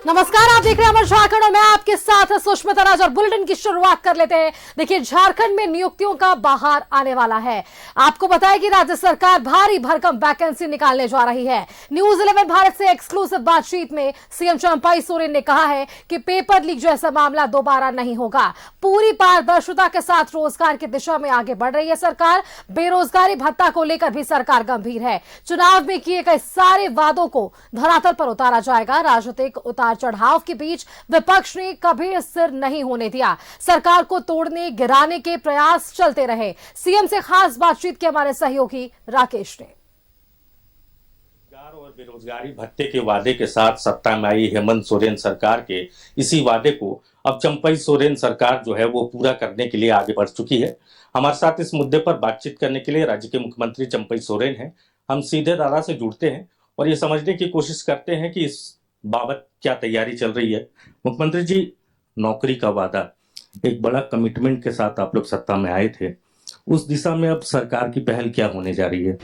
नमस्कार, आप देख रहे हैं अमर झारखंड और मैं आपके साथ सुष्मिता राज और बुलेटिन की शुरुआत कर लेते हैं। देखिए, झारखंड में नियुक्तियों का बहार आने वाला है। आपको बताया कि राज्य सरकार भारी भरकम वैकेंसी निकालने जा रही है। न्यूज 11 भारत से एक्सक्लूसिव बातचीत में सीएम चंपई सोरेन ने कहा है कि पेपर लीक जैसा मामला दोबारा नहीं होगा। पूरी पारदर्शिता के साथ रोजगार की दिशा में आगे बढ़ रही है सरकार। बेरोजगारी भत्ता को लेकर भी सरकार गंभीर है। चुनाव में किए गए सारे वादों को धरातल पर उतारा जाएगा। राजनीतिक उतार चढ़ाव के बीच विपक्ष ने कभी सिर नहीं होने दिया। सरकार को तोड़ने गिराने के प्रयास चलते रहे। सीएम से खास बातचीत के हमारे सहयोगी राकेश ने। और बेरोजगारी भत्ते के वादे के साथ सत्ता में आई हेमंत सोरेन सरकार के इसी वादे को अब चंपई सोरेन सरकार जो है वो पूरा करने के लिए आगे बढ़ चुकी है। हमारे साथ इस मुद्दे पर बातचीत करने के लिए राज्य के मुख्यमंत्री चंपई सोरेन हैं। हम सीधे दादा से जुड़ते हैं और ये समझने की कोशिश करते हैं कि इस बाबत क्या तैयारी चल रही है। मुख्यमंत्री जी, नौकरी का वादा, एक बड़ा कमिटमेंट के साथ आप लोग सत्ता में आए थे, उस दिशा में अब सरकार की पहल क्या होने जा रही है?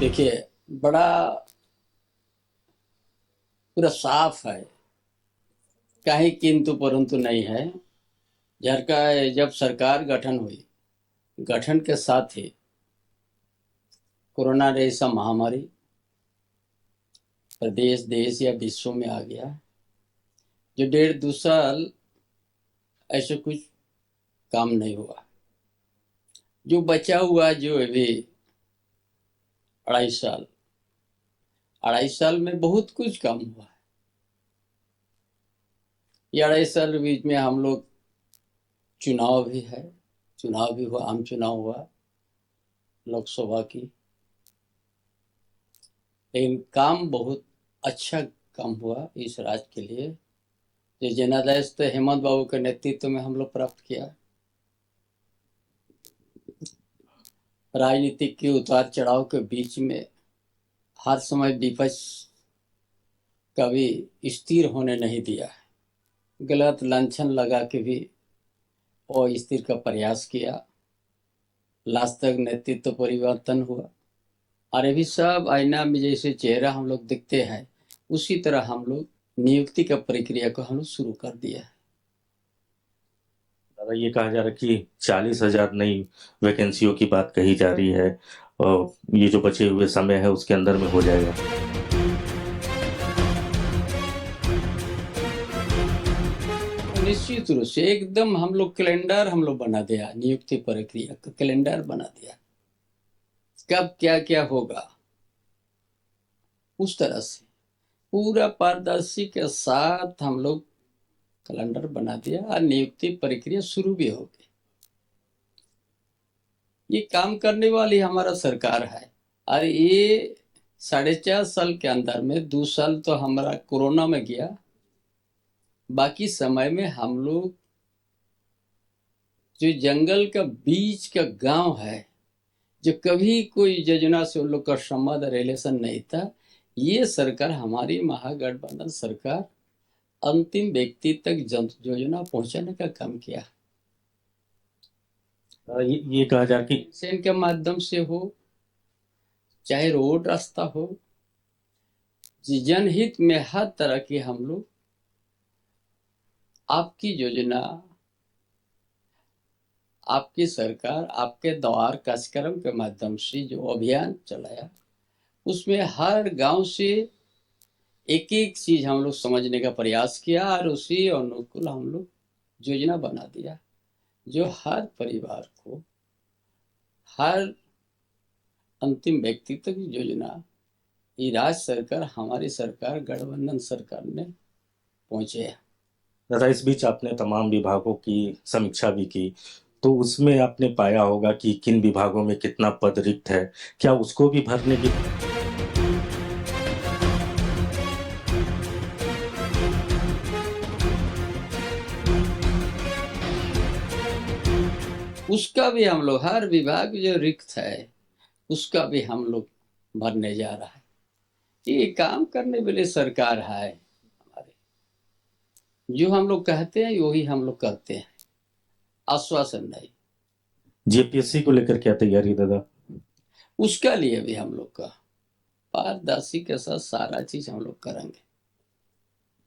देखिए, बड़ा पूरा साफ है, कहीं किंतु परंतु नहीं है। जब सरकार गठन हुई, गठन के साथ ही कोरोना जैसा महामारी प्रदेश, देश या विश्व में आ गया। जो 1.5-2 साल ऐसे कुछ काम नहीं हुआ। जो बचा हुआ जो अभी 2.5 साल में बहुत कुछ काम हुआ है। ये 2.5 साल के बीच में हम लोग चुनाव भी हुआ, आम चुनाव हुआ लोकसभा की, लेकिन काम बहुत अच्छा काम हुआ इस राज्य के लिए। जो जनादेश तो हेमंत बाबू के नेतृत्व में हम लोग प्राप्त किया। राजनीतिक के उतार चढ़ाव के बीच में हर समय विपक्ष कभी स्थिर होने नहीं दिया है। गलत लांछन लगा के भी और स्थिर का प्रयास किया। लास्ट तक नेतृत्व परिवर्तन हुआ और अभी सब आईना में जैसे चेहरा हम लोग दिखते हैं, उसी तरह हम लोग नियुक्ति का प्रक्रिया को हम लोग शुरू कर दिया है। दादा, ये कहा जा रहा है कि 40,000 नई वैकेंसियों की बात कही जा रही है और ये जो बचे हुए समय है उसके अंदर में हो जाएगा। निश्चित रूप से एकदम हम लोग कैलेंडर बना दिया, नियुक्ति प्रक्रिया का कैलेंडर बना दिया। कब क्या क्या होगा उस तरह से पूरा पारदर्शी के साथ हम लोग कैलेंडर बना दिया और नियुक्ति प्रक्रिया शुरू भी हो गई। ये काम करने वाली हमारा सरकार है। और ये 4.5 साल के अंदर में 2 साल तो हमारा कोरोना में गया। बाकी समय में हम लोग जो जंगल का बीच का गांव है, जो कभी कोई योजना से उन लोग का संबंध रिलेशन नहीं था, ये सरकार, हमारी महागठबंधन सरकार, अंतिम व्यक्ति तक योजना पहुंचाने का काम किया। ये कहा जा कि सेन के माध्यम से हो, चाहे रोड रास्ता हो, जनहित में हर तरह की हम लोग आपकी योजना, आपकी सरकार, आपके द्वार कार्यक्रम के माध्यम से जो अभियान चलाया, उसमें हर गांव से एक एक चीज हम लोग समझने का प्रयास किया और उसी अनुकूल हम लोग योजना बना दिया, जो हर परिवार को, हर अंतिम व्यक्ति तक योजना ये राज्य सरकार, हमारी सरकार, गठबंधन सरकार ने पहुंचे है। दादा, इस बीच आपने तमाम विभागों की समीक्षा भी की, तो उसमें आपने पाया होगा कि किन विभागों में कितना पद रिक्त है, क्या उसको भी भरने की? उसका भी हम लोग, हर विभाग जो रिक्त है उसका भी हम लोग भरने जा रहा है। ये काम करने वाली सरकार है हमारे। जो हम लोग कहते हैं वही हम लोग करते हैं, आश्वासन नहीं। जेपीएससी को लेकर क्या तैयारी दादा? उसके लिए भी हम लोग का पारदर्शी के साथ सारा चीज हम लोग करेंगे।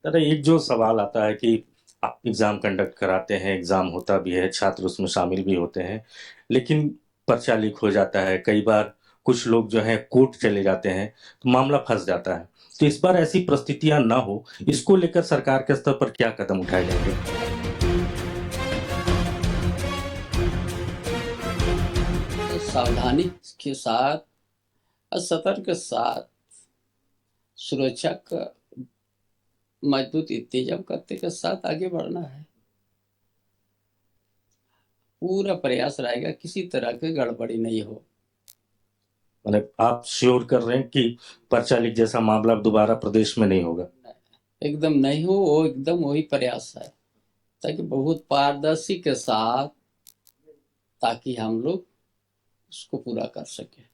अरे एक जो सवाल आता है कि आप एग्जाम कंडक्ट कराते हैं, एग्जाम होता भी है, छात्र उसमें शामिल भी होते हैं, लेकिन पर्चा लीक हो जाता है। कई बार कुछ लोग जो हैं कोर्ट चले जाते हैं, तो मामला फंस जाता है। तो इस बार ऐसी परिस्थितियां ना हो, इसको लेकर सरकार के स्तर पर क्या कदम उठाए जाएंगे? तो सावधानी के साथ और सतर्क के साथ सुरक्षा का मजबूत इंतजाम करते के साथ आगे बढ़ना है। पूरा प्रयास रहेगा किसी तरह की गड़बड़ी नहीं हो। माने आप श्योर कर रहे हैं कि पर्चा लीक जैसा मामला अब दोबारा प्रदेश में नहीं होगा? एकदम नहीं हो, वो एकदम वही प्रयास है, ताकि बहुत पारदर्शी के साथ, ताकि हम लोग उसको पूरा कर सके।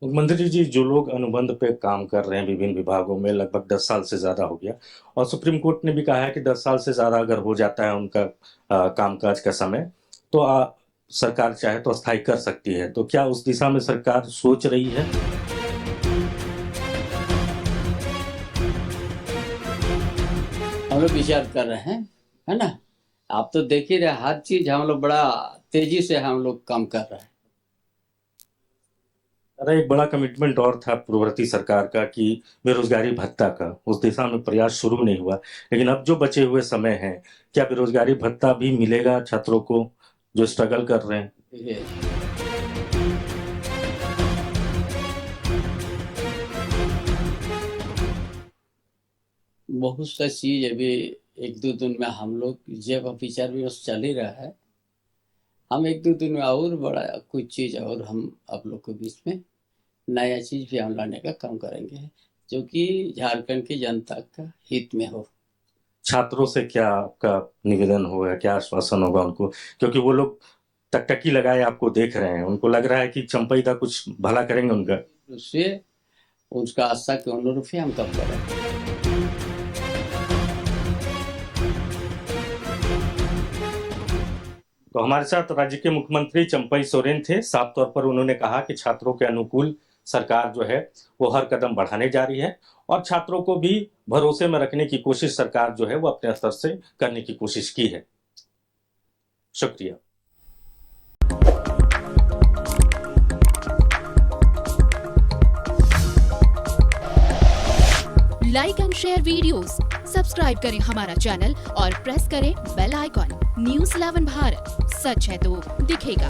मुख्यमंत्री जी, जो लोग अनुबंध पे काम कर रहे हैं विभिन्न विभागों में, लगभग 10 साल से ज्यादा हो गया, और सुप्रीम कोर्ट ने भी कहा है कि 10 साल से ज्यादा अगर हो जाता है उनका कामकाज का समय, तो सरकार चाहे तो अस्थायी कर सकती है। तो क्या उस दिशा में सरकार सोच रही है? हम लोग विचार कर रहे हैं, है ना। आप तो देख ही रहे, हर चीज हम लोग बड़ा तेजी से हम लोग काम कर रहे हैं। अरे एक बड़ा कमिटमेंट और था पूर्ववर्ती सरकार का कि बेरोजगारी भत्ता का, उस दिशा में प्रयास शुरू नहीं हुआ। लेकिन अब जो बचे हुए समय हैं, क्या बेरोजगारी भत्ता भी मिलेगा छात्रों को जो स्ट्रगल कर रहे हैं? देखिए, बहुत सा चीज अभी एक दो दिन में हम लोग जब विचार विमर्श चल ही रहा है, हम एक दो दिन में और बड़ा कुछ चीज और हम आप लोग के बीच में नया चीज भी हम लाने का काम करेंगे, जो कि झारखंड की जनता का हित में हो। छात्रों से क्या आपका निवेदन होगा, क्या आश्वासन होगा उनको? क्योंकि वो लोग टकटकी लगाए आपको देख रहे हैं, उनको लग रहा है कि चंपई दा कुछ भला करेंगे उनका। उससे उसका आशा के अनुरूप ही हम काम करेंगे। तो हमारे साथ राज्य के मुख्यमंत्री चंपई सोरेन थे। साफ तौर पर उन्होंने कहा कि छात्रों के अनुकूल सरकार जो है वो हर कदम बढ़ाने जा रही है, और छात्रों को भी भरोसे में रखने की कोशिश सरकार जो है वो अपने स्तर से करने की कोशिश की है। शुक्रिया। Like and share videos, subscribe करें हमारा चैनल और प्रेस करें बेल आइकॉन। न्यूज़ 11 भारत, सच है तो दिखेगा।